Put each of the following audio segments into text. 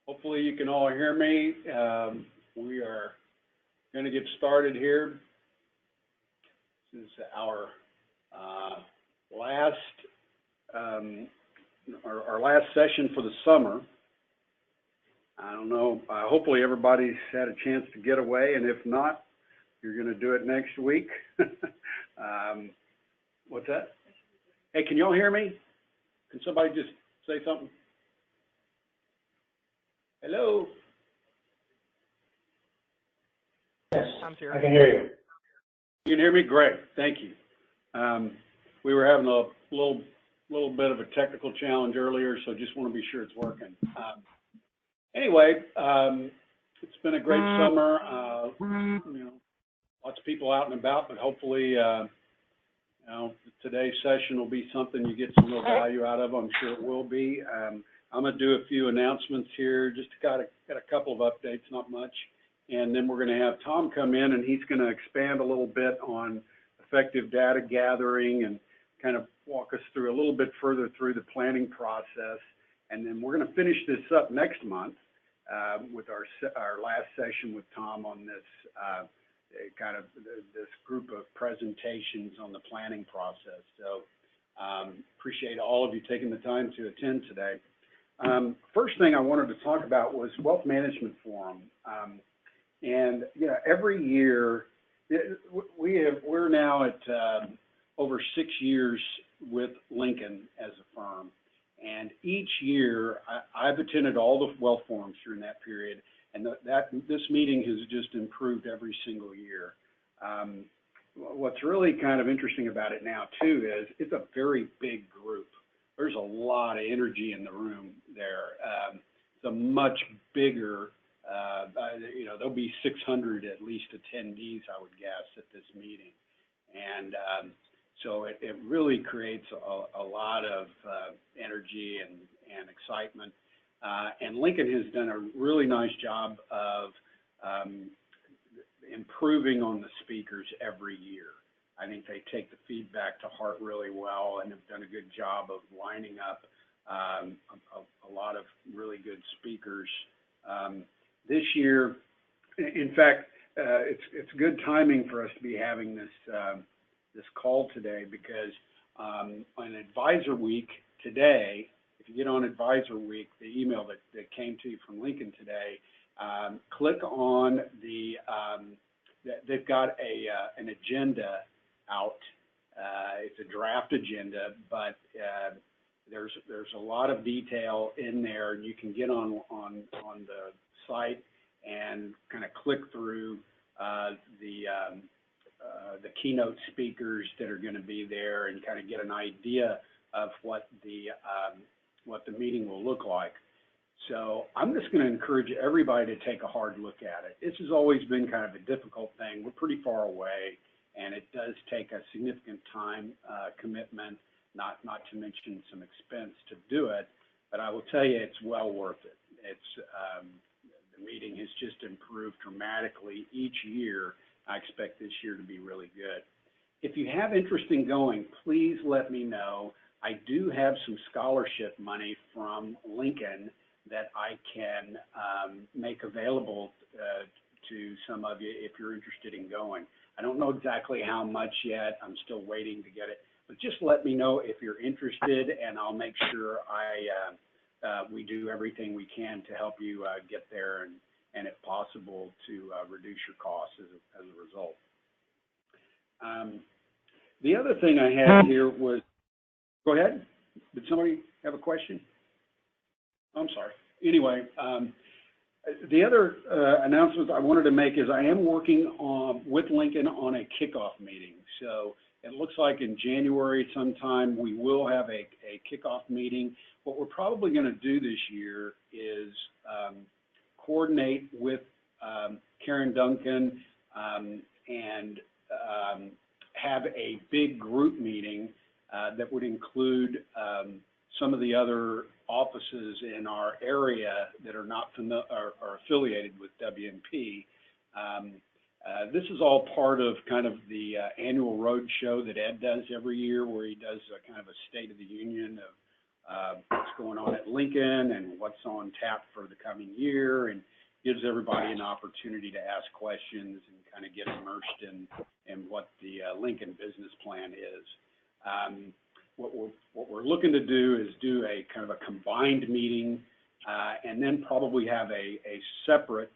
Hopefully you can all hear me. We are going to get started here. This is our last session for the summer. I don't know. Hopefully everybody's had a chance to get away, and if not, you're going to do it next week. What's that? Hey, can y'all hear me? Can somebody just say something? Hello? Yes, I'm here. I can hear you. You can hear me? Great, thank you. We were having a little bit of a technical challenge earlier, so just want to be sure it's working. Anyway, it's been a great summer. Lots of people out and about, but hopefully, today's session will be something you get some real value out of. I'm sure it will be. I'm going to do a few announcements here, just got a couple of updates, not much. And then we're going to have Tom come in, and he's going to expand a little bit on effective data gathering and kind of walk us through a little bit further through the planning process. And then we're going to finish this up next month with our last session with Tom on this this group of presentations on the planning process. So appreciate all of you taking the time to attend today. First thing I wanted to talk about was Wealth Management Forum. And every year, we're now at over 6 years with Lincoln as a firm. And each year, I've attended all the wealth forums during that period, and this meeting has just improved every single year. What's really kind of interesting about it now, too, is it's a very big group. There's a lot of energy in the room there. It's a much bigger, there'll be 600 at least attendees, I would guess, at this meeting. And so it really creates a lot of energy and excitement. And Lincoln has done a really nice job of improving on the speakers every year. I think they take the feedback to heart really well and have done a good job of lining up a lot of really good speakers. This year, in fact, it's good timing for us to be having this call today, because on Advisor Week today, if you get on Advisor Week, the email that came to you from Lincoln today, click on they've got an agenda out. It's a draft agenda, but there's a lot of detail in there, and you can get on the site and kind of click through the keynote speakers that are going to be there and kind of get an idea of what the meeting will look like. So I'm just going to encourage everybody to take a hard look at it. This has always been kind of a difficult thing. We're pretty far away, and it does take a significant time commitment, not to mention some expense to do it. But I will tell you, it's well worth it. It's the meeting has just improved dramatically each year. I expect this year to be really good. If you have interest in going, please let me know. I do have some scholarship money from Lincoln that I can make available to some of you if you're interested in going. I don't know exactly how much yet. I'm still waiting to get it. But just let me know if you're interested, and I'll make sure we do everything we can to help you get there and if possible, to reduce your costs as a result. The other thing I had here was, go ahead. Did somebody have a question? I'm sorry. Anyway, the other announcement I wanted to make is I am working with Lincoln on a kickoff meeting. So it looks like in January sometime we will have a kickoff meeting. What we're probably going to do this year is coordinate with Karen Duncan and have a big group meeting that would include some of the other offices in our area that are not are affiliated with WMP. This is all part of kind of the annual road show that Ed does every year, where he does a kind of a State of the Union what's going on at Lincoln and what's on tap for the coming year, and gives everybody an opportunity to ask questions and kind of get immersed in what the Lincoln business plan is. What we're looking to do is do a kind of a combined meeting, and then probably have a separate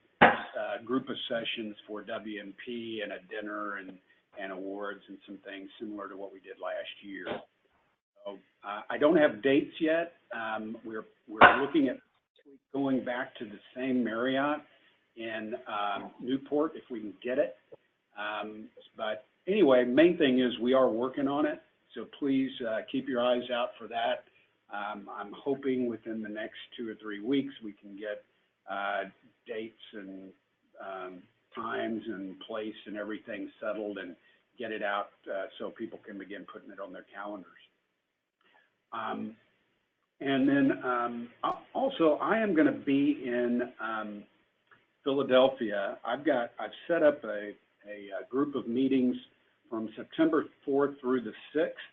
group of sessions for WMP and a dinner and awards and some things similar to what we did last year. So I don't have dates yet. We're looking at going back to the same Marriott in Newport if we can get it. But anyway, main thing is we are working on it. So please keep your eyes out for that. I'm hoping within the next 2 or 3 weeks we can get dates and times and place and everything settled and get it out so people can begin putting it on their calendars. And then also I am going to be in Philadelphia. I've set up a group of meetings from September 4th through the 6th.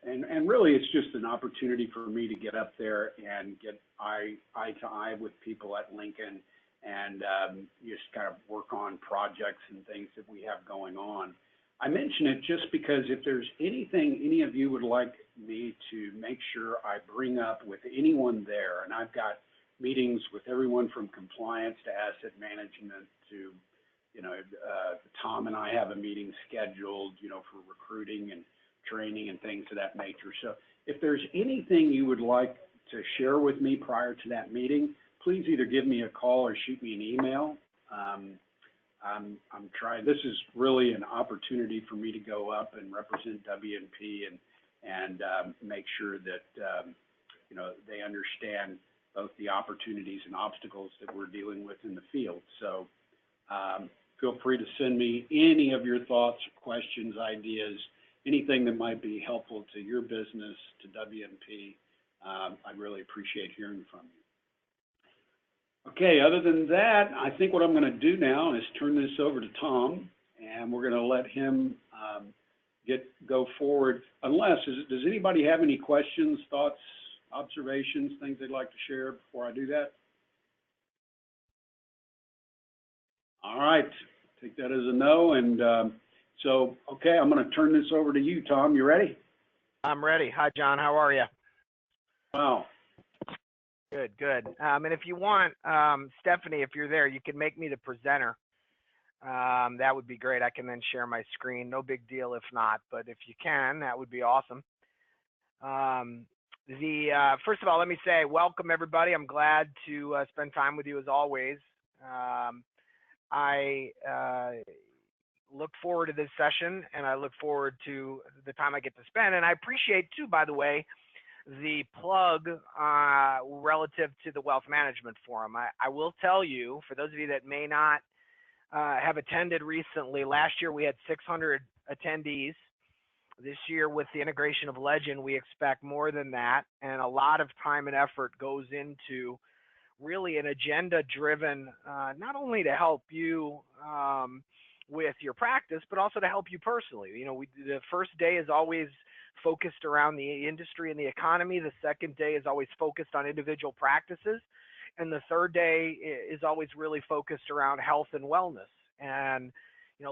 And really it's just an opportunity for me to get up there and get eye to eye with people at Lincoln and just kind of work on projects and things that we have going on. I mention it just because if there's anything any of you would like me to make sure I bring up with anyone there, and I've got meetings with everyone from compliance to asset management to, Tom and I have a meeting scheduled, for recruiting and training and things of that nature. So if there's anything you would like to share with me prior to that meeting, please either give me a call or shoot me an email. I'm trying. This is really an opportunity for me to go up and represent WMP and make sure that they understand both the opportunities and obstacles that we're dealing with in the field. So feel free to send me any of your thoughts, questions, ideas, anything that might be helpful to your business, to WMP. I'd really appreciate hearing from you. Okay, other than that, I think what I'm going to do now is turn this over to Tom, and we're going to let him go forward. Does anybody have any questions, thoughts, observations, things they'd like to share before I do that? All right, take that as a no. And so, okay, I'm going to turn this over to you, Tom. You ready? I'm ready. Hi, John. How are you? Wow. Good, good. And if you want, Stephanie, if you're there, you can make me the presenter. That would be great. I can then share my screen. No big deal if not, but if you can, that would be awesome. First of all, let me say welcome, everybody. I'm glad to spend time with you as always. I look forward to this session, and I look forward to the time I get to spend. And I appreciate, too, by the way, the plug relative to the Wealth Management Forum. I will tell you, for those of you that may not have attended recently, last year we had 600 attendees. This year, with the integration of Legend, we expect more than that, and a lot of time and effort goes into really an agenda-driven, not only to help you with your practice, but also to help you personally. The first day is always focused around the industry and the economy. The second day is always focused on individual practices. And the third day is always really focused around health and wellness. And,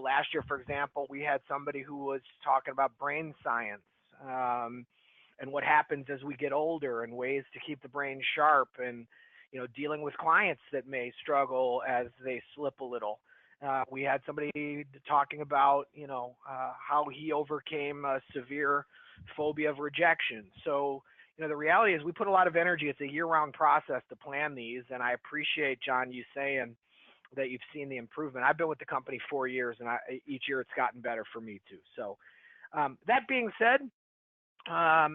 last year, for example, we had somebody who was talking about brain science and what happens as we get older and ways to keep the brain sharp and, dealing with clients that may struggle as they slip a little. We had somebody talking about, how he overcame a severe phobia of rejection. So, the reality is we put a lot of energy. It's a year-round process to plan these, and I appreciate, John, you saying that you've seen the improvement. I've been with the company 4 years, and each year it's gotten better for me too. So that being said,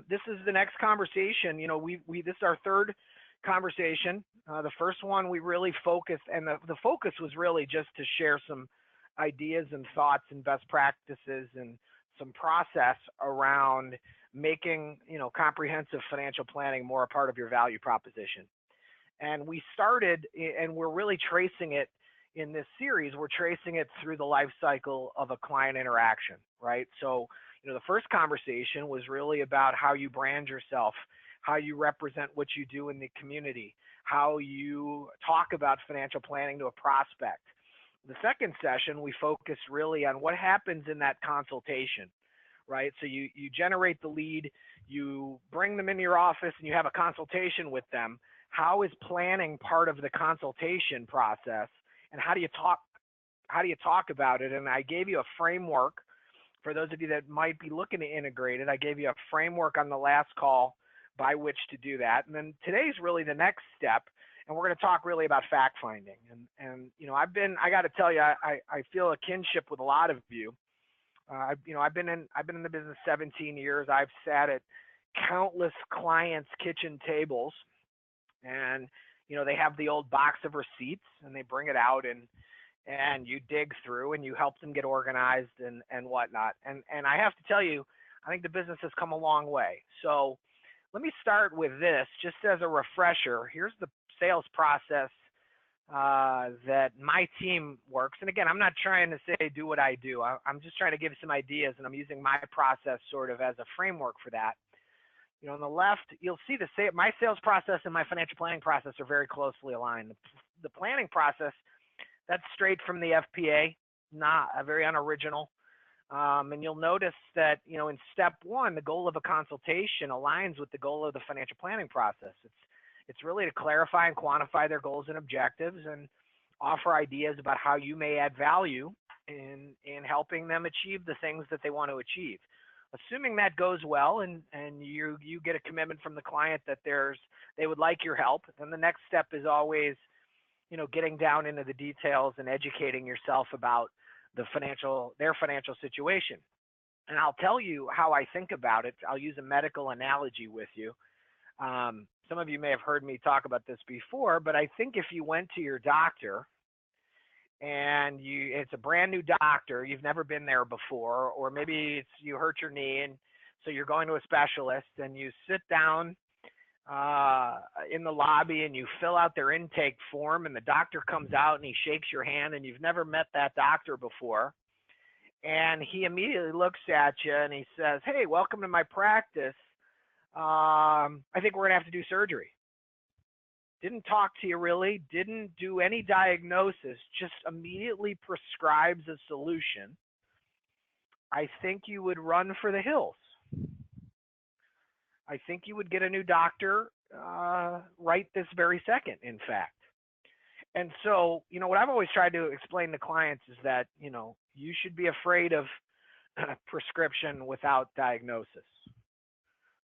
this is the next conversation. This is our third conversation. The first one we really focused, and the focus was really just to share some ideas and thoughts and best practices and some process around making, comprehensive financial planning more a part of your value proposition. And we started, and we're really tracing it in this series. We're tracing it through the life cycle of a client interaction, right? So, The first conversation was really about how you brand yourself, how you represent what you do in the community, how you talk about financial planning to a prospect. The second session, we focused really on what happens in that consultation, right? So you generate the lead, you bring them into your office, and you have a consultation with them. How is planning part of the consultation process, and how do you talk about it? And I gave you a framework for those of you that might be looking to integrate it. I gave you a framework on the last call by which to do that. And then today's really the next step, and we're going to talk really about fact finding. And I got to tell you, I feel a kinship with a lot of you. I've been in the business 17 years. I've sat at countless clients' kitchen tables, and they have the old box of receipts, and they bring it out, and you dig through and you help them get organized and whatnot. And I have to tell you, I think the business has come a long way. So let me start with this, just as a refresher. Here's the sales process that my team works. And again, I'm not trying to say do what I do. I'm just trying to give some ideas, and I'm using my process sort of as a framework for that. On the left, you'll see my sales process and my financial planning process are very closely aligned. The planning process, that's straight from the FPA, not very unoriginal. And you'll notice that, in step one, the goal of a consultation aligns with the goal of the financial planning process. It's really to clarify and quantify their goals and objectives and offer ideas about how you may add value in helping them achieve the things that they want to achieve. Assuming that goes well and you get a commitment from the client that they would like your help, then the next step is always, getting down into the details and educating yourself about their financial situation. And I'll tell you how I think about it. I'll use a medical analogy with you. Some of you may have heard me talk about this before, but I think if you went to your doctor and it's a brand new doctor, you've never been there before, or maybe you hurt your knee and so you're going to a specialist, and you sit down in the lobby and you fill out their intake form, and the doctor comes out and he shakes your hand, and you've never met that doctor before, and he immediately looks at you and he says, "Hey, welcome to my practice. I think we're gonna have to do surgery." Didn't talk to you really, didn't do any diagnosis, just immediately prescribes a solution. I think you would run for the hills. I think you would get a new doctor right this very second, in fact. And so, what I've always tried to explain to clients is that, you should be afraid of prescription without diagnosis.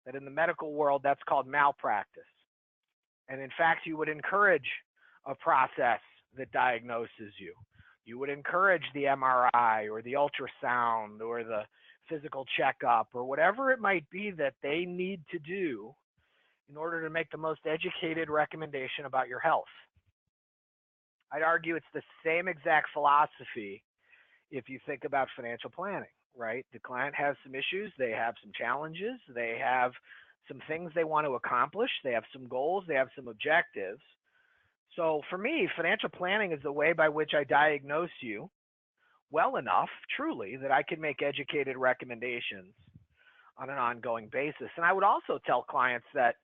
That in the medical world, that's called malpractice. And in fact, you would encourage a process that diagnoses you. You would encourage the MRI or the ultrasound or the physical checkup or whatever it might be that they need to do in order to make the most educated recommendation about your health. I'd argue it's the same exact philosophy if you think about financial planning, right? The client has some issues, they have some challenges, they have some things they want to accomplish, they have some goals, they have some objectives. So for me, financial planning is the way by which I diagnose you well enough, truly, that I can make educated recommendations on an ongoing basis. And I would also tell clients that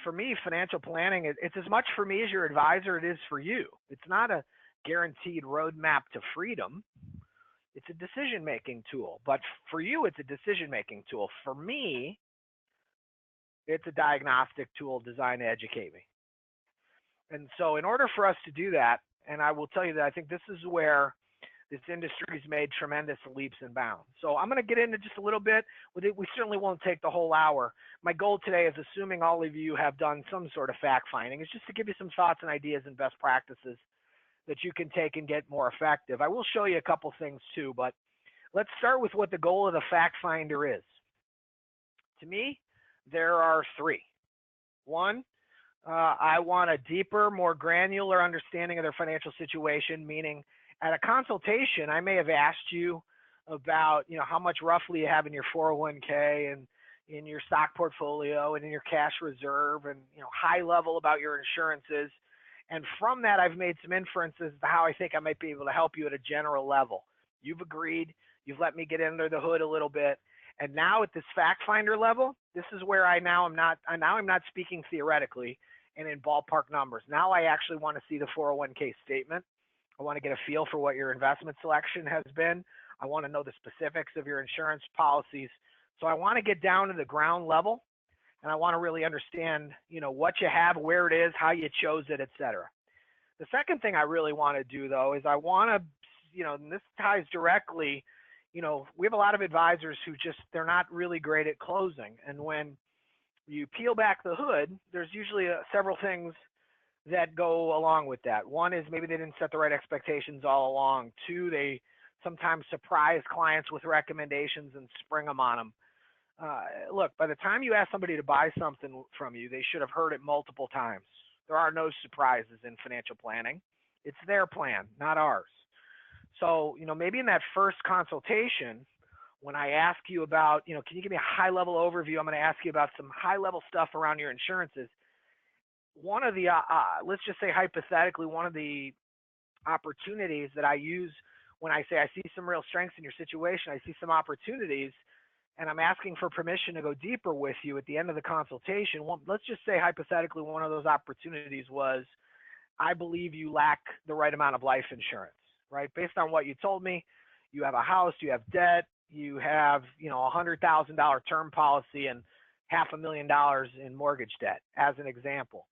for me, financial planning, it's as much for me as your advisor it is for you. It's not a guaranteed roadmap to freedom. It's a decision-making tool. But for you, it's a decision-making tool. For me, it's a diagnostic tool designed to educate me. And so in order for us to do that, and I will tell you that I think this is where this industry's made tremendous leaps and bounds. So I'm going to get into just a little bit with it. We certainly won't take the whole hour. My goal today is, assuming all of you have done some sort of fact finding, is just to give you some thoughts and ideas and best practices that you can take and get more effective. I will show you a couple things too, but let's start with what the goal of the fact finder is. To me, there are three. One, I want a deeper, more granular understanding of their financial situation, meaning at a consultation, I may have asked you about, how much roughly you have in your 401k and in your stock portfolio and in your cash reserve, and, high level about your insurances. And from that, I've made some inferences to how I think I might be able to help you at a general level. You've agreed. You've let me get under the hood a little bit. And now at this fact finder level, this is where I'm not speaking theoretically and in ballpark numbers. Now I actually want to see the 401k statement. I want to get a feel for what your investment selection has been. I want to know the specifics of your insurance policies. So I want to get down to the ground level, and I want to really understand, what you have, where it is, how you chose it, et cetera. The second thing I really want to do, though, is I want to, and this ties directly, we have a lot of advisors who they're not really great at closing. And when you peel back the hood, there's usually several things that go along with that. One is maybe they didn't set the right expectations all along. Two, they sometimes surprise clients with recommendations and spring them on them. Look, by the time you ask somebody to buy something from you, they should have heard it multiple times. There are no surprises in financial planning. It's their plan, not ours. So, maybe in that first consultation, when I ask you about, can you give me a high-level overview? I'm going to ask you about some high-level stuff around your insurances. One of the, let's just say hypothetically, one of the opportunities that I use when I say I see some real strengths in your situation, I see some opportunities, and I'm asking for permission to go deeper with you at the end of the consultation. Let's just say hypothetically one of those opportunities was, I believe you lack the right amount of life insurance, right? Based on what you told me, you have a house, you have debt, you have, $100,000 term policy and $500,000 in mortgage debt, as an example.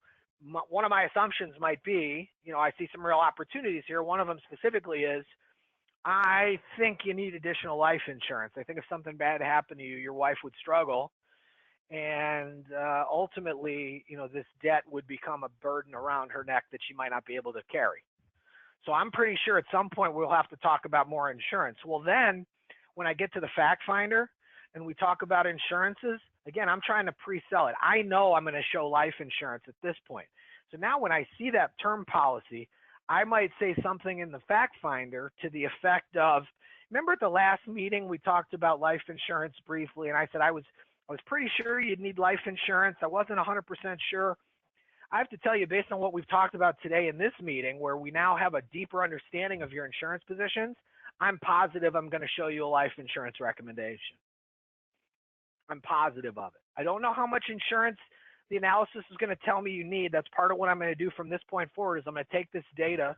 One of my assumptions might be, I see some real opportunities here. One of them specifically is, I think you need additional life insurance. I think if something bad happened to you, your wife would struggle. And ultimately, this debt would become a burden around her neck that she might not be able to carry. So I'm pretty sure at some point we'll have to talk about more insurance. Well, then when I get to the fact finder and we talk about insurances, again, I'm trying to pre-sell it. I know I'm going to show life insurance at this point. So now when I see that term policy, I might say something in the fact finder to the effect of, remember at the last meeting we talked about life insurance briefly, and I said I was pretty sure you'd need life insurance. I wasn't 100% sure. I have to tell you, based on what we've talked about today in this meeting, where we now have a deeper understanding of your insurance positions, I'm positive I'm going to show you a life insurance recommendation. I'm positive of it. I don't know how much insurance the analysis is going to tell me you need. That's part of what I'm going to do from this point forward is I'm going to take this data,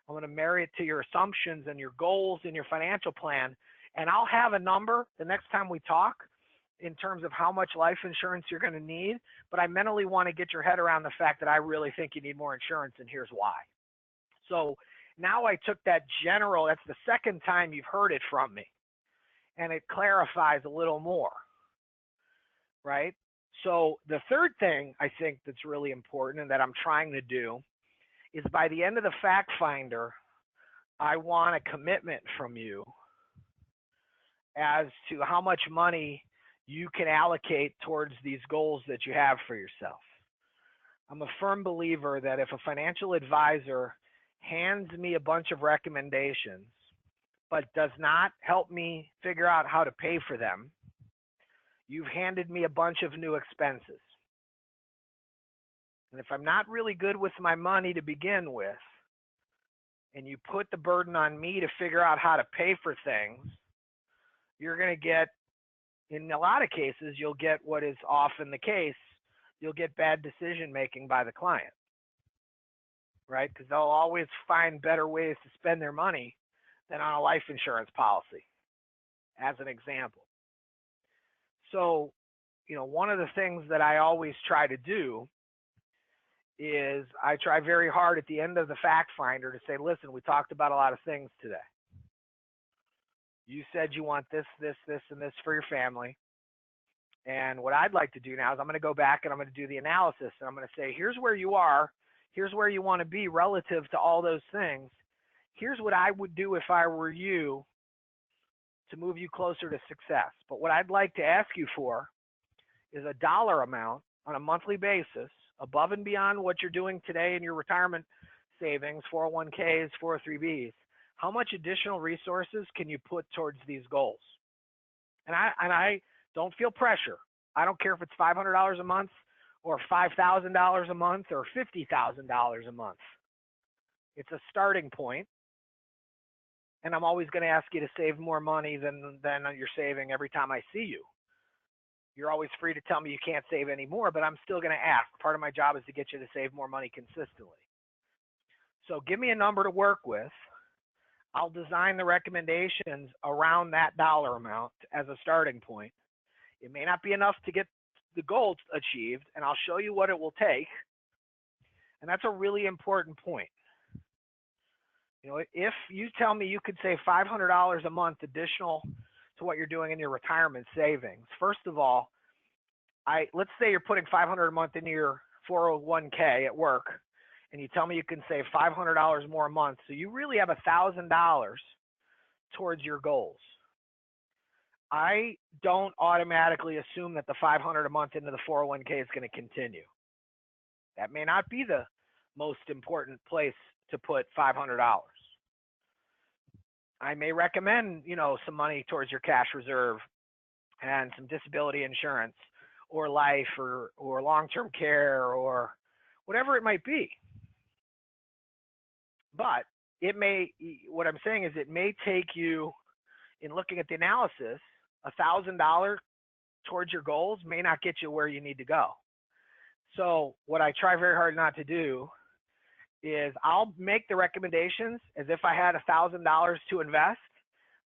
I'm going to marry it to your assumptions and your goals and your financial plan, and I'll have a number the next time we talk in terms of how much life insurance you're going to need, but I mentally want to get your head around the fact that I really think you need more insurance, and here's why. So now I took that general, that's the second time you've heard it from me, and it clarifies a little more, right? So the third thing I think that's really important and that I'm trying to do is by the end of the fact finder, I want a commitment from you as to how much money you can allocate towards these goals that you have for yourself. I'm a firm believer that if a financial advisor hands me a bunch of recommendations, but does not help me figure out how to pay for them, you've handed me a bunch of new expenses. And if I'm not really good with my money to begin with, and you put the burden on me to figure out how to pay for things, you're going to get, in a lot of cases, you'll get what is often the case, you'll get bad decision making by the client, right? Because they'll always find better ways to spend their money than on a life insurance policy, as an example. So, one of the things that I always try to do is I try very hard at the end of the fact finder to say, listen, we talked about a lot of things today. You said you want this, this, this, and this for your family. And what I'd like to do now is I'm going to go back and I'm going to do the analysis. And I'm going to say, here's where you are. Here's where you want to be relative to all those things. Here's what I would do if I were you to move you closer to success. But what I'd like to ask you for is a dollar amount on a monthly basis above and beyond what you're doing today in your retirement savings, 401ks, 403bs. How much additional resources can you put towards these goals? And I don't feel pressure. I don't care if it's $500 a month or $5,000 a month or $50,000 a month. It's a starting point. And I'm always going to ask you to save more money than you're saving every time I see you. You're always free to tell me you can't save any more, but I'm still going to ask. Part of my job is to get you to save more money consistently. So give me a number to work with. I'll design the recommendations around that dollar amount as a starting point. It may not be enough to get the goals achieved, and I'll show you what it will take. And that's a really important point. You know, if you tell me you could save $500 a month additional to what you're doing in your retirement savings, first of all, let's say you're putting $500 a month into your 401k at work, and you tell me you can save $500 more a month, so you really have $1,000 towards your goals. I don't automatically assume that the $500 a month into the 401k is going to continue. That may not be the most important place to put $500. I may recommend, you know, some money towards your cash reserve and some disability insurance or life or long-term care or whatever it might be. But it may, what I'm saying is it may take you, in looking at the analysis, $1,000 towards your goals may not get you where you need to go. So what I try very hard not to do is I'll make the recommendations as if I had $1,000 to invest,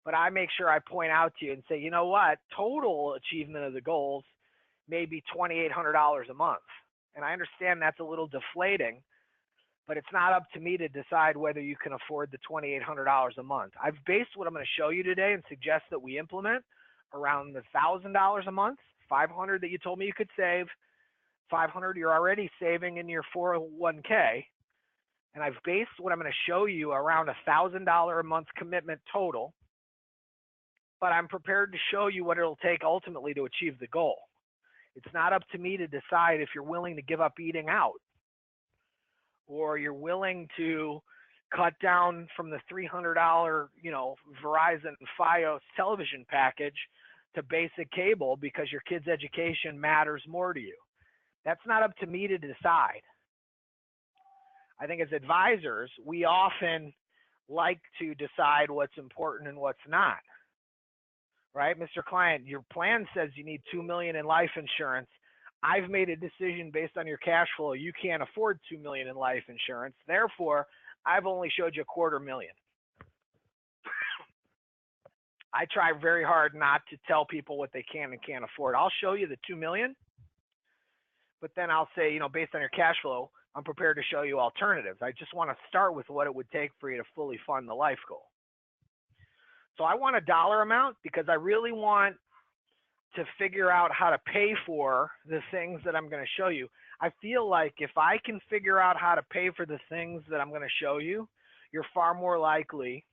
but I make sure I point out to you and say, you know what, total achievement of the goals may be $2,800 a month. And I understand that's a little deflating, but it's not up to me to decide whether you can afford the $2,800 a month. I've based what I'm going to show you today and suggest that we implement around the $1,000 a month, $500 that you told me you could save, $500 you're already saving in your 401k, and I've based what I'm going to show you around $1,000 a month commitment total, but I'm prepared to show you what it'll take ultimately to achieve the goal. It's not up to me to decide if you're willing to give up eating out, or you're willing to cut down from the $300, you know, Verizon Fios television package to basic cable because your kid's education matters more to you. That's not up to me to decide. I think as advisors, we often like to decide what's important and what's not. Right, Mr. Client, your plan says you need $2 million in life insurance. I've made a decision based on your cash flow. You can't afford $2 million in life insurance. Therefore, I've only showed you $250,000. I try very hard not to tell people what they can and can't afford. I'll show you the $2 million, but then I'll say, you know, based on your cash flow, I'm prepared to show you alternatives. I just want to start with what it would take for you to fully fund the life goal. So I want a dollar amount because I really want to figure out how to pay for the things that I'm going to show you. I feel like if I can figure out how to pay for the things that I'm going to show you, you're far more likely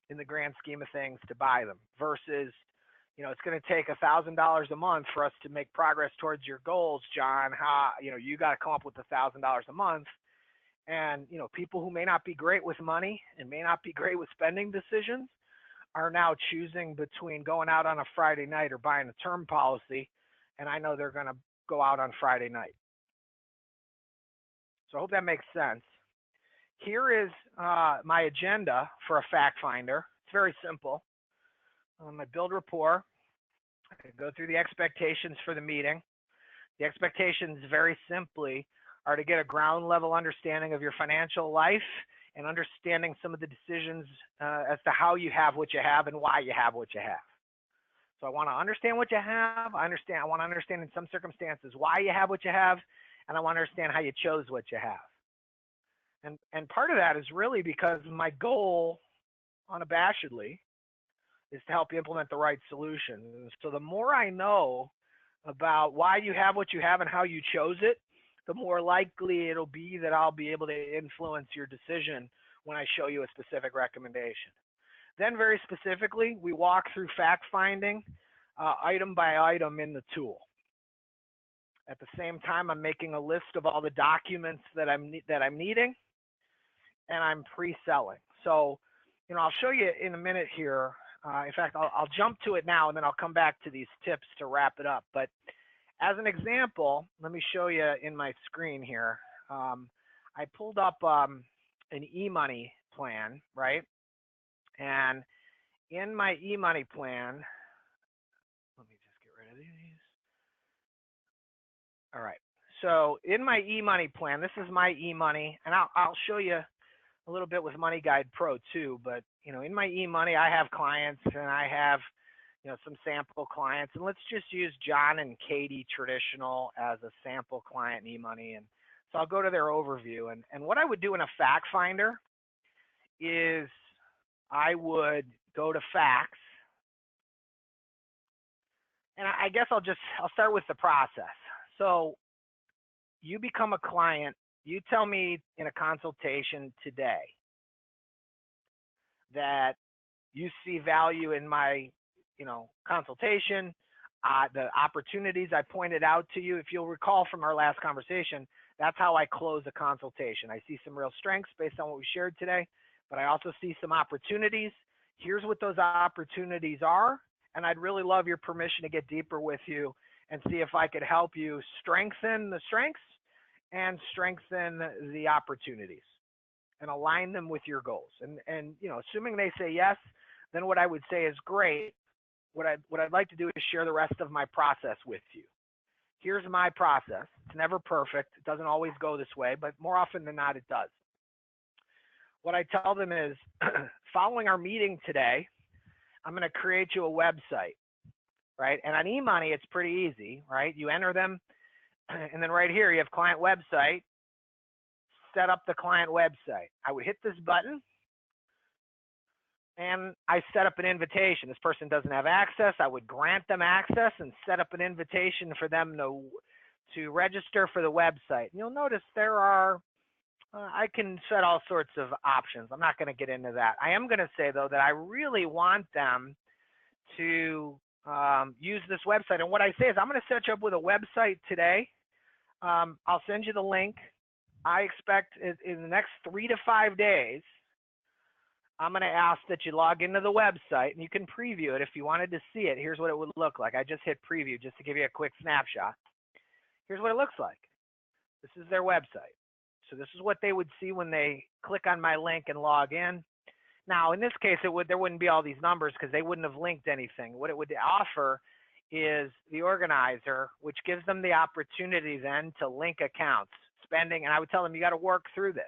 in the grand scheme of things to buy them versus, you know, it's going to take $1,000 a month for us to make progress towards your goals, John. You know, you got to come up with $1,000 a month. And, you know, people who may not be great with money and may not be great with spending decisions are now choosing between going out on a Friday night or buying a term policy, and I know they're going to go out on Friday night. So I hope that makes sense. Here is my agenda for a fact finder. It's very simple. I build rapport. I go through the expectations for the meeting. The expectations very simply are to get a ground level understanding of your financial life and understanding some of the decisions as to how you have what you have and why you have what you have. So I want to understand what you have. I want to understand in some circumstances why you have what you have, and I want to understand how you chose what you have. And part of that is really because my goal, unabashedly, is to help you implement the right solution. So the more I know about why you have what you have and how you chose it, the more likely it'll be that I'll be able to influence your decision when I show you a specific recommendation. Then very specifically, we walk through fact finding item by item in the tool. At the same time, I'm making a list of all the documents that I'm needing, and I'm pre-selling. So, you know, I'll show you in a minute here. In fact, I'll jump to it now, and then I'll come back to these tips to wrap it up. But as an example, let me show you in my screen here. I pulled up an e-money plan, right? And in my e-money plan, let me just get rid of these. All right. So in my e-money plan, this is my e-money, and I'll show you a little bit with Money Guide Pro too. But in my e-money, I have clients and I have some sample clients, and let's just use John and Katie traditional as a sample client in e-money. And so I'll go to their overview, and what I would do in a fact finder is I would go to facts, and I guess I'll start with the process. So you become a client, you tell me in a consultation today that you see value in my consultation, the opportunities I pointed out to you. If you'll recall from our last conversation, that's how I close a consultation. I see some real strengths based on what we shared today, but I also see some opportunities. Here's what those opportunities are, and I'd really love your permission to get deeper with you and see if I could help you strengthen the strengths and strengthen the opportunities and align them with your goals. And assuming they say yes, then what I would say is great. What I'd like to do is share the rest of my process with you. Here's my process. It's never perfect. It doesn't always go this way, but more often than not, it does. What I tell them is, following our meeting today, I'm going to create you a website, right? And on e-money, it's pretty easy, right? You enter them, and then right here, you have client website. Set up the client website. I would hit this button, and I set up an invitation. This person doesn't have access. I would grant them access and set up an invitation for them to register for the website. And you'll notice there are, I can set all sorts of options. I'm not going to get into that. I am going to say, though, that I really want them to use this website. And what I say is I'm going to set you up with a website today. I'll send you the link. I expect in the next 3 to 5 days, I'm going to ask that you log into the website, and you can preview it if you wanted to see it. Here's what it would look like. I just hit preview just to give you a quick snapshot. Here's what it looks like. This is their website. So this is what they would see when they click on my link and log in. Now, in this case, there wouldn't be all these numbers because they wouldn't have linked anything. What it would offer is the organizer, which gives them the opportunity then to link accounts, spending, and I would tell them you got to work through this.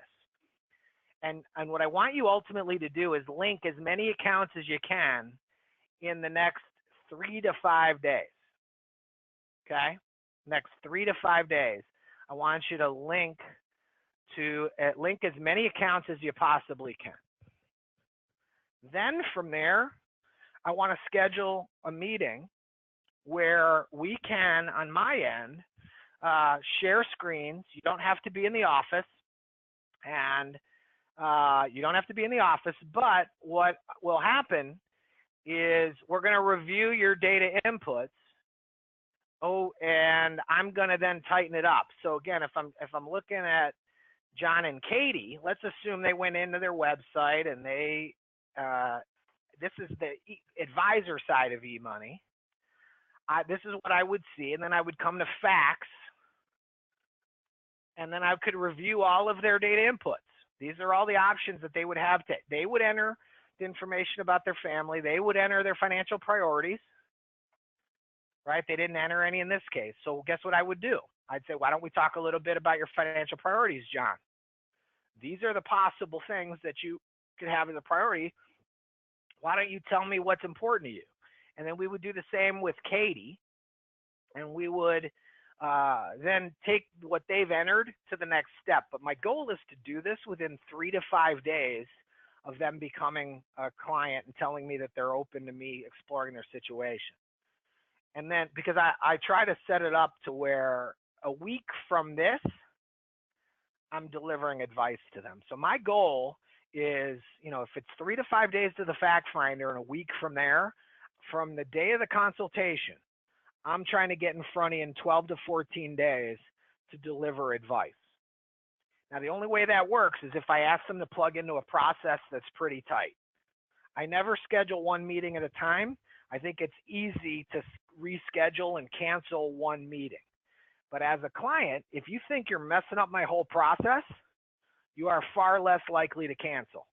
And what I want you ultimately to do is link as many accounts as you can in the next 3 to 5 days. Okay? Next 3 to 5 days. I want you to link as many accounts as you possibly can. Then from there, I want to schedule a meeting where we can, on my end, share screens. You don't have to be in the office, and you don't have to be in the office, but what will happen is we're going to review your data inputs. And I'm going to then tighten it up. So again, if I'm looking at John and Katie, let's assume they went into their website and they this is the advisor side of e-money. This is what I would see, and then I would come to facts, and then I could review all of their data inputs. These are all the options that they would have. They would enter the information about their family. They would enter their financial priorities, right? They didn't enter any in this case. So guess what I would do? I'd say, why don't we talk a little bit about your financial priorities, John? These are the possible things that you could have as a priority. Why don't you tell me what's important to you? And then we would do the same with Katie, and we would then take what they've entered to the next step. But my goal is to do this within 3 to 5 days of them becoming a client and telling me that they're open to me exploring their situation. And then, because I try to set it up to where a week from this, I'm delivering advice to them. So my goal is, if it's 3 to 5 days to the fact finder and a week from there, from the day of the consultation, I'm trying to get in front of you in 12 to 14 days to deliver advice. Now, the only way that works is if I ask them to plug into a process that's pretty tight. I never schedule one meeting at a time. I think it's easy to reschedule and cancel one meeting. But as a client, if you think you're messing up my whole process, you are far less likely to cancel.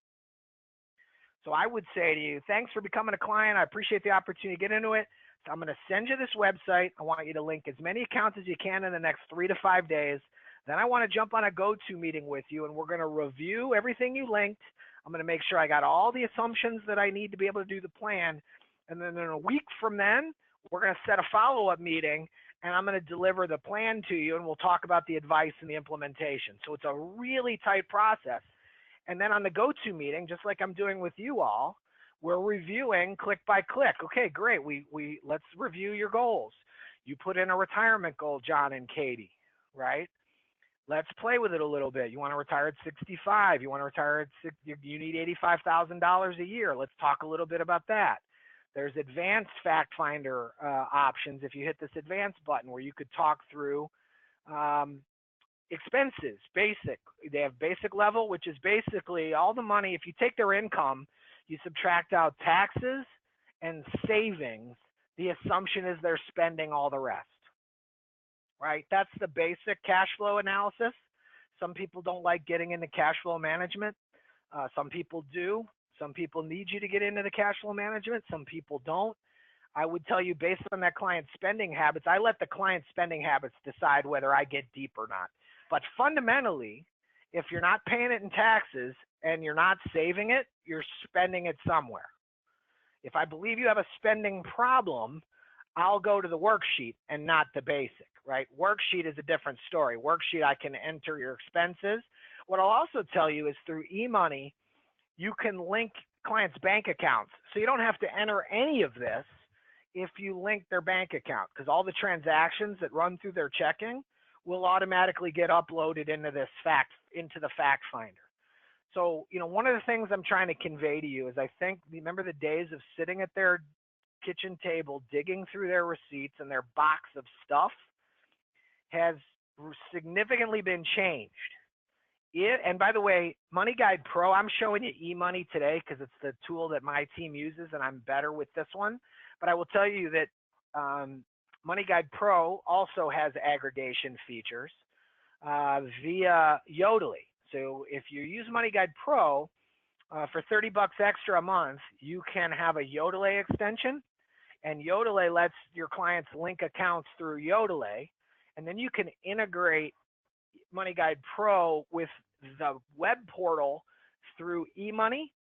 So I would say to you, thanks for becoming a client. I appreciate the opportunity to get into it. So I'm going to send you this website. I want you to link as many accounts as you can in the next 3 to 5 days. Then I want to jump on a go-to meeting with you, and we're going to review everything you linked. I'm going to make sure I got all the assumptions that I need to be able to do the plan. And then in a week from then, we're going to set a follow-up meeting, and I'm going to deliver the plan to you, and we'll talk about the advice and the implementation. So it's a really tight process. And then on the go-to meeting, just like I'm doing with you all, we're reviewing click by click. Okay, great. Let's review your goals. You put in a retirement goal, John and Katie, right? Let's play with it a little bit. You want to retire at 65. You want to retire at you need $85,000 a year. Let's talk a little bit about that. There's advanced fact finder options. If you hit this advanced button where you could talk through expenses, basic. They have basic level, which is basically all the money. If you take their income, you subtract out taxes and savings. The assumption is they're spending all the rest. Right? That's the basic cash flow analysis. Some people don't like getting into cash flow management. Some people do. Some people need you to get into the cash flow management. Some people don't. I would tell you based on that client's spending habits, I let the client's spending habits decide whether I get deep or not. But fundamentally, if you're not paying it in taxes and you're not saving it, you're spending it somewhere. If I believe you have a spending problem, I'll go to the worksheet and not the basic, right? Worksheet is a different story. Worksheet, I can enter your expenses. What I'll also tell you is through eMoney, you can link clients' bank accounts. So you don't have to enter any of this if you link their bank account, because all the transactions that run through their checking will automatically get uploaded into the fact finder. So, one of the things I'm trying to convey to you is remember the days of sitting at their kitchen table, digging through their receipts and their box of stuff has significantly been changed. And by the way, Money Guide Pro, I'm showing you eMoney today because it's the tool that my team uses and I'm better with this one. But I will tell you that Money Guide Pro also has aggregation features via Yodlee. So if you use Money Guide Pro for $30 extra a month, you can have a Yodlee extension. And Yodlee lets your clients link accounts through Yodlee, and then you can integrate Money Guide Pro with the web portal through eMoney,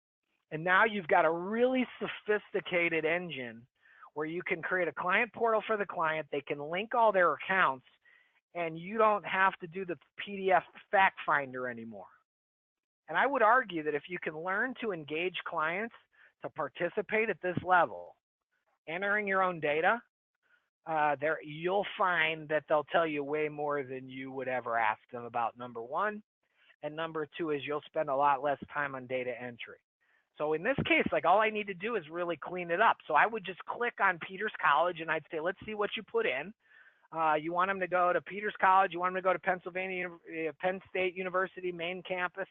and now you've got a really sophisticated engine where you can create a client portal for the client. They can link all their accounts, and you don't have to do the PDF fact finder anymore. And I would argue that if you can learn to engage clients to participate at this level, entering your own data, you'll find that they'll tell you way more than you would ever ask them about, number one. And number two is you'll spend a lot less time on data entry. So in this case, all I need to do is really clean it up. So I would just click on Peters College and I'd say, let's see what you put in. You want them to go to Peters College. You want them to go to Penn State University main campus.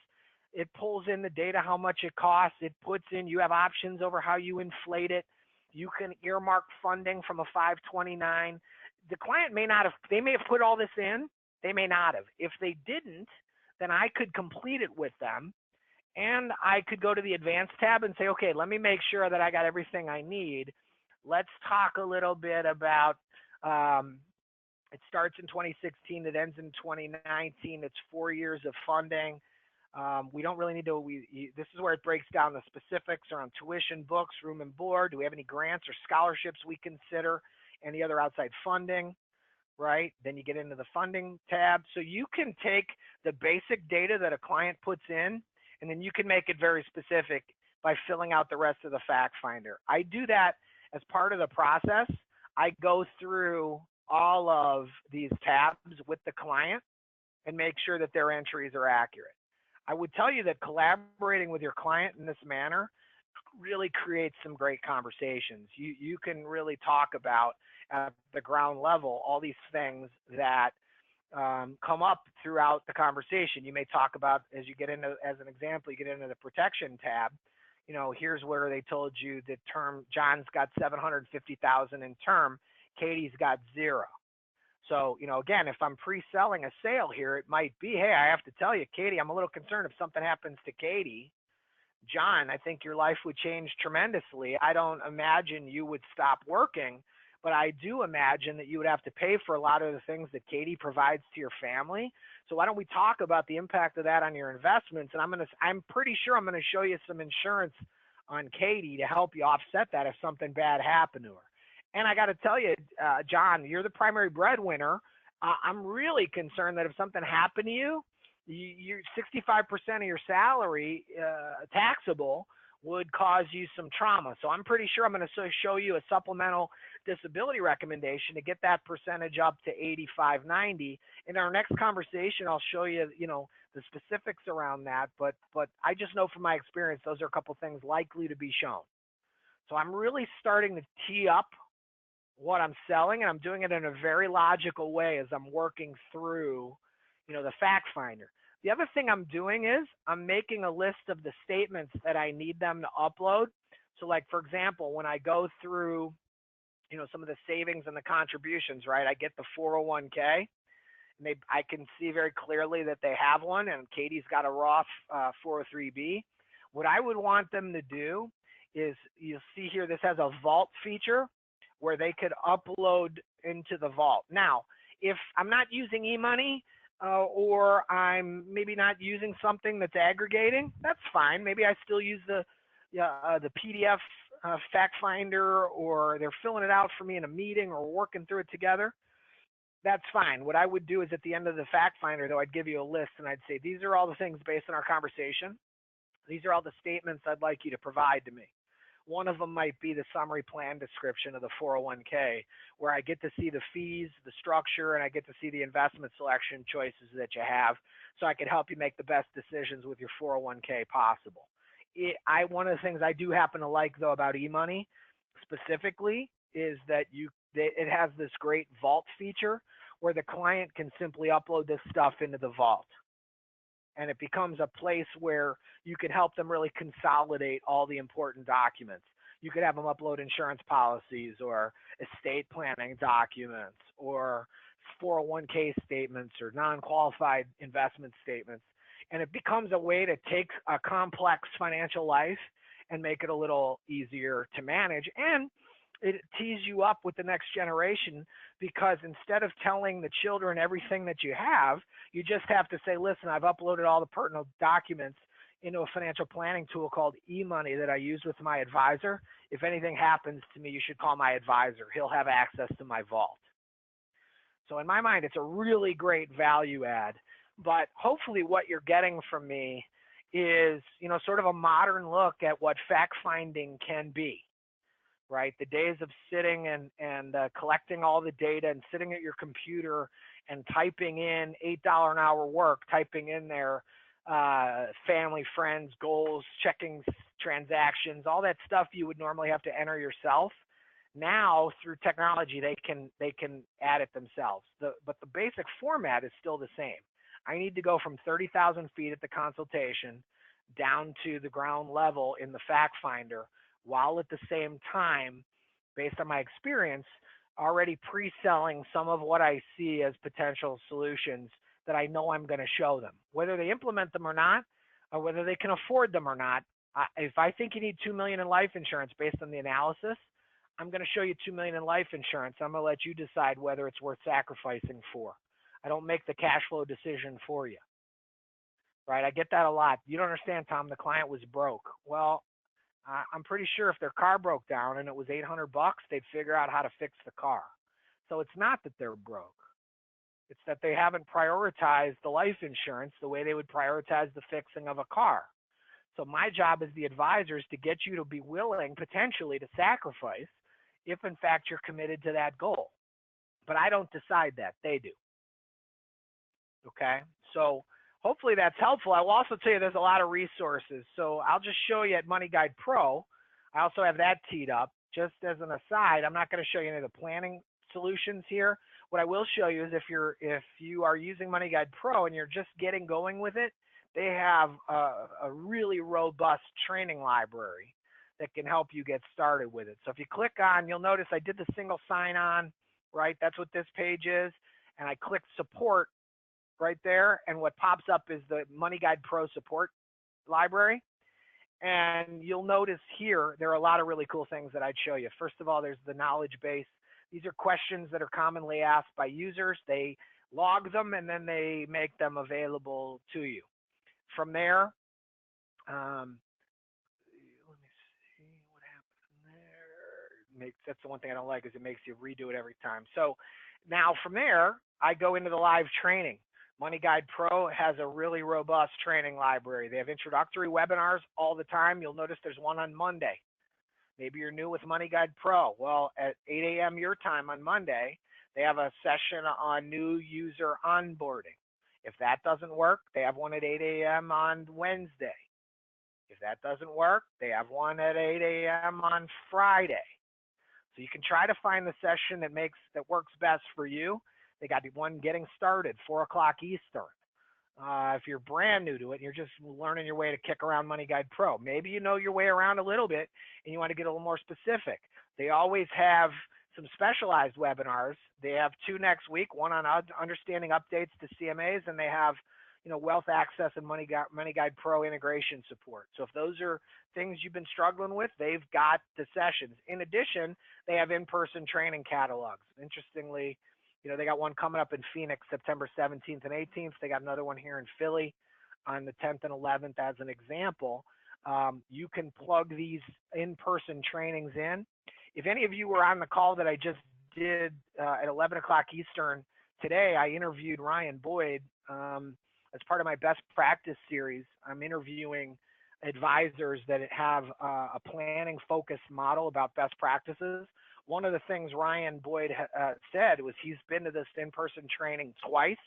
It pulls in the data, how much it costs. It puts in, you have options over how you inflate it. You can earmark funding from a 529. The client they may have put all this in. They may not have. If they didn't, then I could complete it with them. And I could go to the advanced tab and say, okay, let me make sure that I got everything I need. Let's talk a little bit about, it starts in 2016, it ends in 2019. It's 4 years of funding. We don't really need to, this is where it breaks down the specifics around tuition, books, room and board. Do we have any grants or scholarships we consider? Any other outside funding, right? Then you get into the funding tab. So you can take the basic data that a client puts in, and then you can make it very specific by filling out the rest of the fact finder. I do that as part of the process. I go through all of these tabs with the client and make sure that their entries are accurate. I would tell you that collaborating with your client in this manner really creates some great conversations. You can really talk about at the ground level all these things that come up throughout the conversation. You may talk about, as you get into, as an example, you get into the protection tab. Here's where they told you the term, John's got $750,000 in term, Katie's got 0. So, again, if I'm pre-selling a sale here, it might be, hey, I have to tell you, Katie, I'm a little concerned if something happens to Katie. John, I think your life would change tremendously. I don't imagine you would stop working, but I do imagine that you would have to pay for a lot of the things that Katie provides to your family. So why don't we talk about the impact of that on your investments? And I'm pretty sure I'm going to show you some insurance on Katie to help you offset that if something bad happened to her. And I got to tell you, John, you're the primary breadwinner. I'm really concerned that if something happened to you, you're 65% of your salary taxable would cause you some trauma. So I'm pretty sure I'm going to show you a supplemental disability recommendation to get that percentage up to 85, 90. In our next conversation, I'll show you, the specifics around that. But I just know from my experience, those are a couple things likely to be shown. So I'm really starting to tee up what I'm selling, and I'm doing it in a very logical way as I'm working through, the fact finder. The other thing I'm doing is I'm making a list of the statements that I need them to upload. So like, for example, when I go through, some of the savings and the contributions, right? I get the 401k, and I can see very clearly that they have one, and Katie's got a Roth 403b. What I would want them to do is, you'll see here, this has a vault feature where they could upload into the vault. Now, if I'm not using eMoney, or I'm maybe not using something that's aggregating, that's fine. Maybe I still use the PDF fact finder, or they're filling it out for me in a meeting or working through it together. That's fine. What I would do is at the end of the fact finder, though, I'd give you a list and I'd say, these are all the things based on our conversation. These are all the statements I'd like you to provide to me. One of them might be the summary plan description of the 401k, where I get to see the fees, the structure, and I get to see the investment selection choices that you have, so I can help you make the best decisions with your 401k possible. One of the things I do happen to like, though, about eMoney specifically is that it has this great vault feature where the client can simply upload this stuff into the vault. And it becomes a place where you can help them really consolidate all the important documents. You could have them upload insurance policies or estate planning documents or 401k statements or non-qualified investment statements. And it becomes a way to take a complex financial life and make it a little easier to manage. And it tees you up with the next generation, because instead of telling the children everything that you have, you just have to say, listen, I've uploaded all the pertinent documents into a financial planning tool called eMoney that I use with my advisor. If anything happens to me, you should call my advisor. He'll have access to my vault. So in my mind, it's a really great value add. But hopefully what you're getting from me is, sort of a modern look at what fact finding can be. Right? The days of sitting and collecting all the data and sitting at your computer and typing in $8 an hour work, typing in their family, friends, goals, checking transactions, all that stuff you would normally have to enter yourself. Now, through technology, they can add it themselves. But the basic format is still the same. I need to go from 30,000 feet at the consultation down to the ground level in the fact finder, while at the same time, based on my experience, already pre-selling some of what I see as potential solutions that I know I'm going to show them. Whether they implement them or not, or whether they can afford them or not, if I think you need $2 million in life insurance based on the analysis, I'm going to show you $2 million in life insurance. I'm going to let you decide whether it's worth sacrificing for. I don't make the cash flow decision for you. Right? I get that a lot. You don't understand, Tom, the client was broke. Well, I'm pretty sure if their car broke down and it was $800, they'd figure out how to fix the car. So it's not that they're broke. It's that they haven't prioritized the life insurance the way they would prioritize the fixing of a car. So my job as the advisor is to get you to be willing potentially to sacrifice if in fact you're committed to that goal. But I don't decide that, they do. Okay, so hopefully that's helpful. I will also tell you there's a lot of resources. So I'll just show you at Money Guide Pro. I also have that teed up. Just as an aside, I'm not going to show you any of the planning solutions here. What I will show you is if you are using Money Guide Pro and you're just getting going with it, they have a really robust training library that can help you get started with it. So if you click on, you'll notice I did the single sign-on, right? That's what this page is. And I clicked support right there, and what pops up is the Money Guide Pro support library. And you'll notice here there are a lot of really cool things that I'd show you. First of all, there's the knowledge base These are questions that are commonly asked by users. They log them and then they make them available to you. From there, let me see what happened there. That's the one thing I don't like is it makes you redo it every time. So now from there, I go into the live training. Money Guide Pro has a really robust training library. They have introductory webinars all the time. You'll notice there's one on Monday. Maybe you're new with Money Guide Pro. Well, at 8 a.m. your time on Monday, they have a session on new user onboarding. If that doesn't work, they have one at 8 a.m. on Wednesday. If that doesn't work, they have one at 8 a.m. on Friday. So you can try to find the session that works best for you. They got one getting started, 4 o'clock Eastern. If you're brand new to it and you're just learning your way to kick around Money Guide Pro, maybe you know your way around a little bit and you want to get a little more specific. They always have some specialized webinars. They have 2 next week, one on understanding updates to CMAs, and they have wealth access and Money Guide Pro integration support. So if those are things you've been struggling with, they've got the sessions. In addition, they have in-person training catalogs. Interestingly, they got one coming up in Phoenix, September 17th and 18th. They got another one here in Philly on the 10th and 11th as an example. You can plug these in-person trainings in. If any of you were on the call that I just did at 11 o'clock Eastern today, I interviewed Ryan Boyd as part of my best practice series. I'm interviewing advisors that have a planning focused model about best practices. One of the things Ryan Boyd said was he's been to this in-person training twice,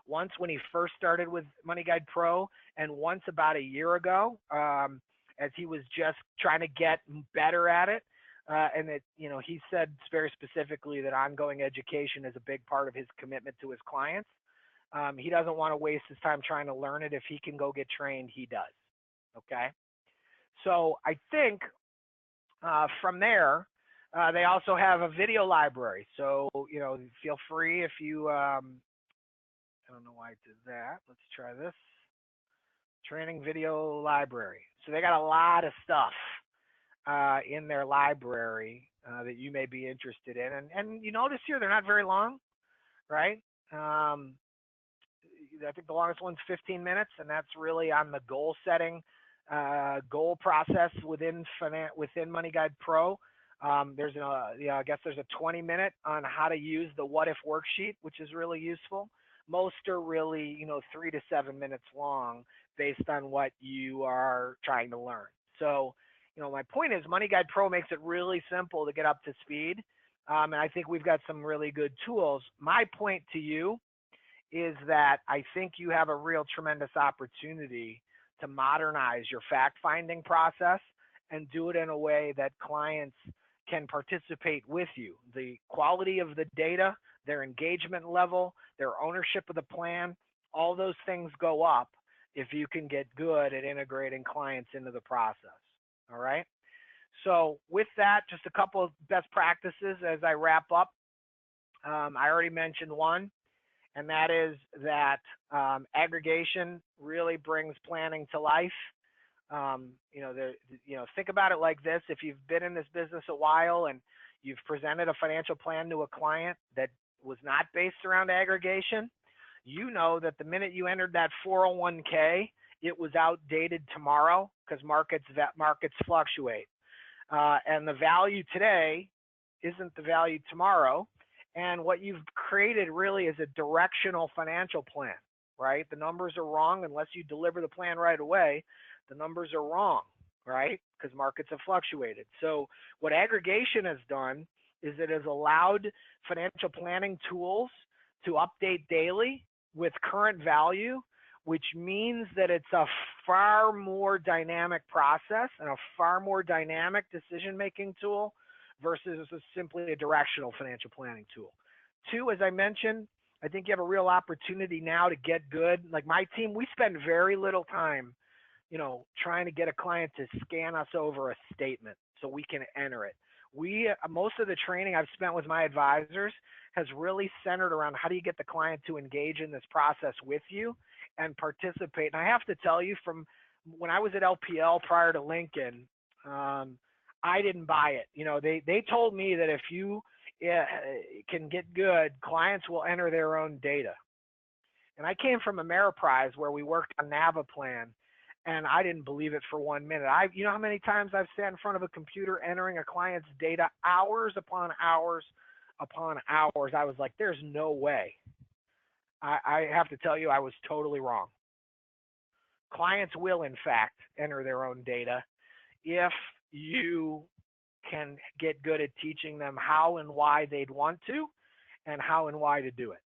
once when he first started with Money Guide Pro and once about a year ago as he was just trying to get better at it. And that, he said very specifically that ongoing education is a big part of his commitment to his clients. He doesn't want to waste his time trying to learn it. If he can go get trained, he does. Okay. So I think from there, they also have a video library. So, feel free if you, I don't know why I did that. Let's try this. Training video library. So they got a lot of stuff in their library that you may be interested in. And you notice here, they're not very long, right? I think the longest one's 15 minutes, and that's really on the goal setting, goal process within Money Guide Pro. There's I guess there's a 20-minute on how to use the what if worksheet, which is really useful. Most are really, 3 to 7 minutes long based on what you are trying to learn. So, my point is Money Guide Pro makes it really simple to get up to speed. And I think we've got some really good tools. My point to you is that I think you have a real tremendous opportunity to modernize your fact-finding process and do it in a way that clients can participate with you. The quality of the data, their engagement level, their ownership of the plan, all those things go up if you can get good at integrating clients into the process. All right. So with that, just a couple of best practices as I wrap up. I already mentioned one, and that is that aggregation really brings planning to life. Think about it like this. If you've been in this business a while and you've presented a financial plan to a client that was not based around aggregation, you know that the minute you entered that 401k, it was outdated tomorrow because markets fluctuate. And the value today isn't the value tomorrow. And what you've created really is a directional financial plan, right? The numbers are wrong unless you deliver the plan right away. The numbers are wrong, right? Because markets have fluctuated. So what aggregation has done is it has allowed financial planning tools to update daily with current value, which means that it's a far more dynamic process and a far more dynamic decision-making tool versus simply a directional financial planning tool. 2, as I mentioned, I think you have a real opportunity now to get good. Like my team, we spend very little time, trying to get a client to scan us over a statement so we can enter it. Most of the training I've spent with my advisors has really centered around how do you get the client to engage in this process with you and participate. And I have to tell you, from when I was at LPL prior to Lincoln, I didn't buy it. They told me that if can get good, clients will enter their own data. And I came from Ameriprise where we worked on Navaplan, and I didn't believe it for 1 minute. You know how many times I've sat in front of a computer entering a client's data, hours upon hours upon hours. I was like, there's no way. I have to tell you, I was totally wrong. Clients will, in fact, enter their own data if you can get good at teaching them how and why they'd want to and how and why to do it.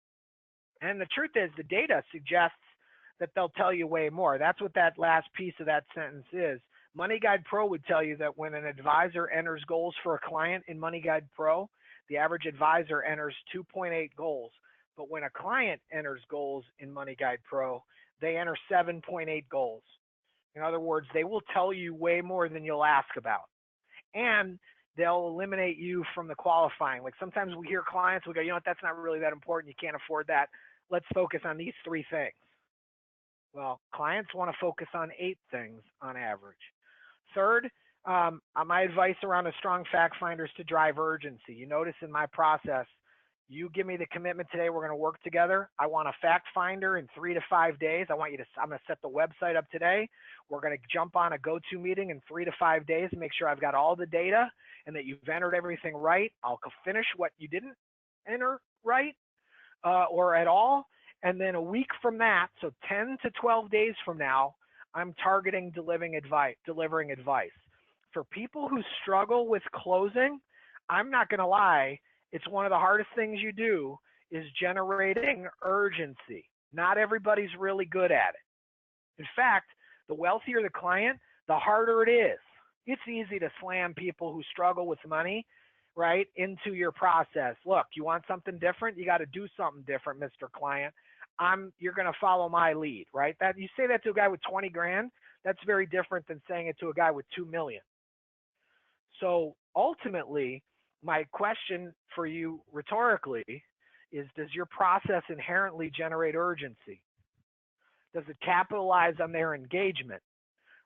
And the truth is, the data suggests that they'll tell you way more. That's what that last piece of that sentence is. Money Guide Pro would tell you that when an advisor enters goals for a client in Money Guide Pro, the average advisor enters 2.8 goals. But when a client enters goals in Money Guide Pro, they enter 7.8 goals. In other words, they will tell you way more than you'll ask about. And they'll eliminate you from the qualifying. Like sometimes we hear clients, we go, you know what, that's not really that important. You can't afford that. Let's focus on these 3 things. Well, clients want to focus on 8 things on average. Third, my advice around a strong fact finder is to drive urgency. You notice in my process, you give me the commitment today, we're going to work together. I want a fact finder in 3 to 5 days. I'm going to set the website up today. We're going to jump on a go-to meeting in 3 to 5 days and make sure I've got all the data and that you've entered everything right. I'll finish what you didn't enter right or at all. And then a week from that, so 10 to 12 days from now, I'm targeting delivering advice. For people who struggle with closing, I'm not going to lie, it's one of the hardest things you do is generating urgency. Not everybody's really good at it. In fact, the wealthier the client, the harder it is. It's easy to slam people who struggle with money, right, into your process. Look, you want something different? You got to do something different, Mr. Client. You're going to follow my lead, right? That you say that to a guy with 20 grand, that's very different than saying it to a guy with 2 million. So ultimately, my question for you rhetorically is, does your process inherently generate urgency? Does it capitalize on their engagement,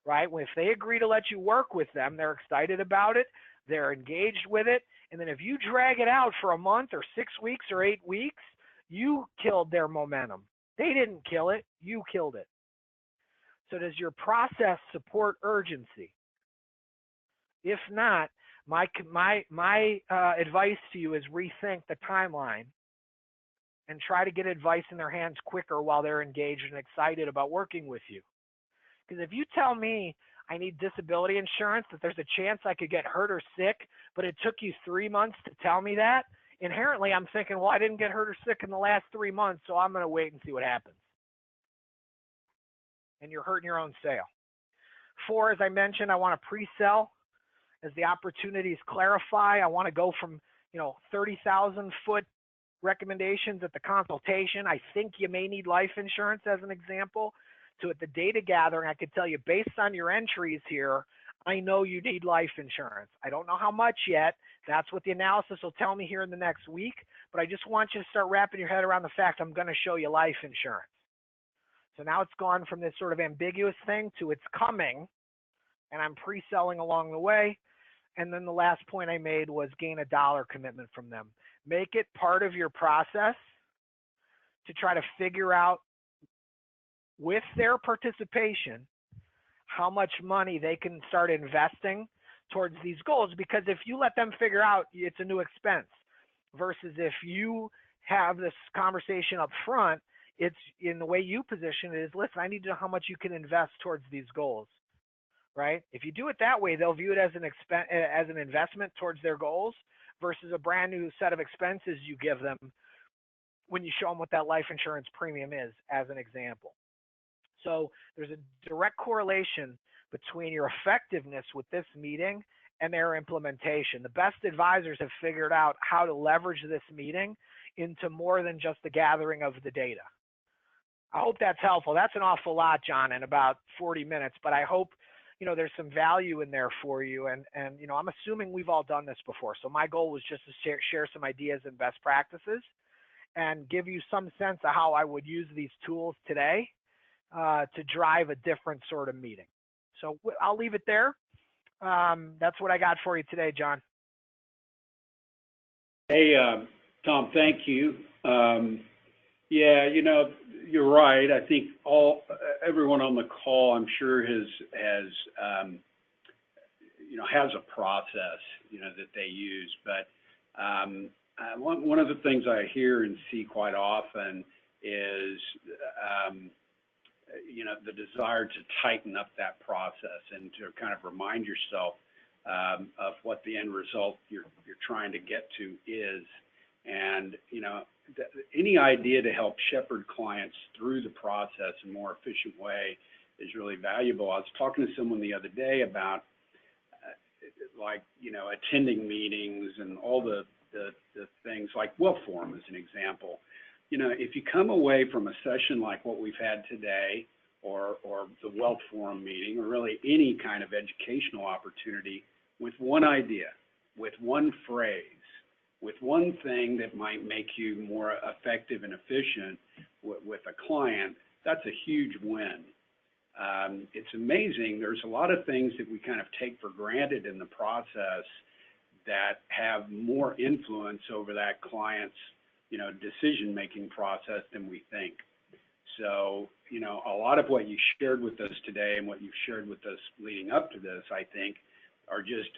right? If they agree to let you work with them, they're excited about it, they're engaged with it, and then if you drag it out for a month or 6 weeks or 8 weeks, you killed their momentum. They didn't kill it, you killed it. So does your process support urgency? If not, my advice to you is rethink the timeline and try to get advice in their hands quicker while they're engaged and excited about working with you. Because if you tell me I need disability insurance, that there's a chance I could get hurt or sick, but it took you 3 months to tell me that, inherently I'm thinking, well, I didn't get hurt or sick in the last 3 months, so I'm going to wait and see what happens. And you're hurting your own sale. 4, as I mentioned, I want to pre-sell. As the opportunities clarify, I want to go from 30,000 foot recommendations at the consultation. I think you may need life insurance as an example. To at the data gathering, I could tell you based on your entries here, I know you need life insurance. I don't know how much yet. That's what the analysis will tell me here in the next week. But I just want you to start wrapping your head around the fact I'm going to show you life insurance. So now it's gone from this sort of ambiguous thing to it's coming, and I'm pre-selling along the way. And then the last point I made was gain a dollar commitment from them. Make it part of your process to try to figure out with their participation how much money they can start investing towards these goals. Because if you let them figure out, it's a new expense, versus if you have this conversation up front, it's in the way you position it is, listen, I need to know how much you can invest towards these goals. Right? If you do it that way, they'll view it as an investment towards their goals versus a brand new set of expenses you give them when you show them what that life insurance premium is, as an example. So there's a direct correlation between your effectiveness with this meeting and their implementation. The best advisors have figured out how to leverage this meeting into more than just the gathering of the data. I hope that's helpful. That's an awful lot, John, in about 40 minutes, but I hope there's some value in there for you. And I'm assuming we've all done this before. So my goal was just to share some ideas and best practices and give you some sense of how I would use these tools today to drive a different sort of meeting. So I'll leave it there. That's what I got for you today, John. Hey, Tom, thank you. Yeah, you know, you're right. I think everyone on the call, I'm sure has a process, that they use. But one of the things I hear and see quite often is, the desire to tighten up that process and to kind of remind yourself of what the end result you're trying to get to is. And, any idea to help shepherd clients through the process in a more efficient way is really valuable. I was talking to someone the other day about, attending meetings and all the things like Wealth Forum as an example. If you come away from a session like what we've had today, or the Wealth Forum meeting, or really any kind of educational opportunity, with one idea, with one phrase, with one thing that might make you more effective and efficient with a client, that's a huge win. It's amazing. There's a lot of things that we kind of take for granted in the process that have more influence over that client's, decision-making process than we think. So, a lot of what you shared with us today and what you've shared with us leading up to this, I think, are just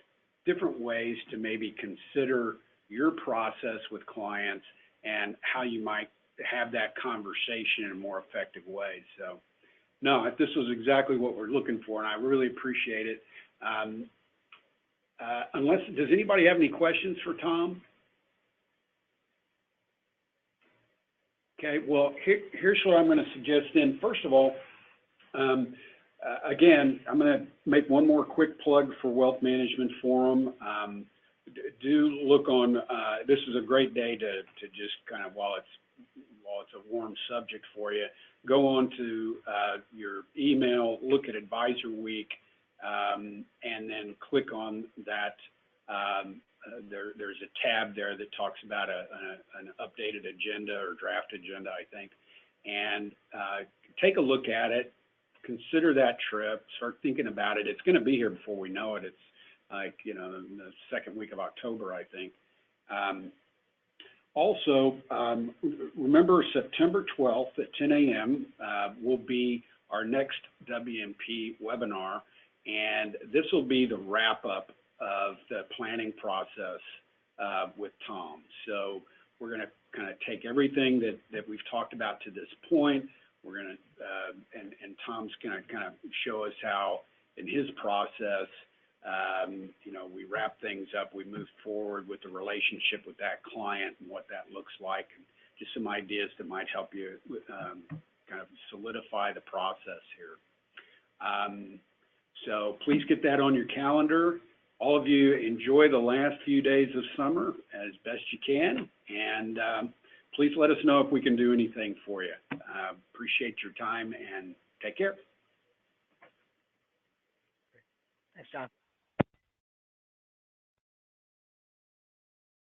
different ways to maybe consider your process with clients and how you might have that conversation in a more effective way. So, no, this was exactly what we're looking for, and I really appreciate it. Does anybody have any questions for Tom? Okay, well, here's what I'm going to suggest then. First of all, again, I'm going to make one more quick plug for Wealth Management Forum. Do look on, this is a great day to just kind of, while it's a warm subject for you, go on to your email, look at Advisor Week, and then click on that. There's a tab there that talks about an updated agenda or draft agenda, I think, and take a look at it, consider that trip, start thinking about it. It's going to be here before we know it. It's like, in the second week of October, I think. Also, remember September 12th at 10 a.m. Will be our next WMP webinar, and this will be the wrap-up of the planning process with Tom. So we're going to kind of take everything that we've talked about to this point. We're going to, and Tom's going to kind of show us how, in his process, we wrap things up, we move forward with the relationship with that client and what that looks like, and just some ideas that might help you kind of solidify the process here. So please get that on your calendar. All of you enjoy the last few days of summer as best you can, and please let us know if we can do anything for you. Appreciate your time, and take care. Thanks, John.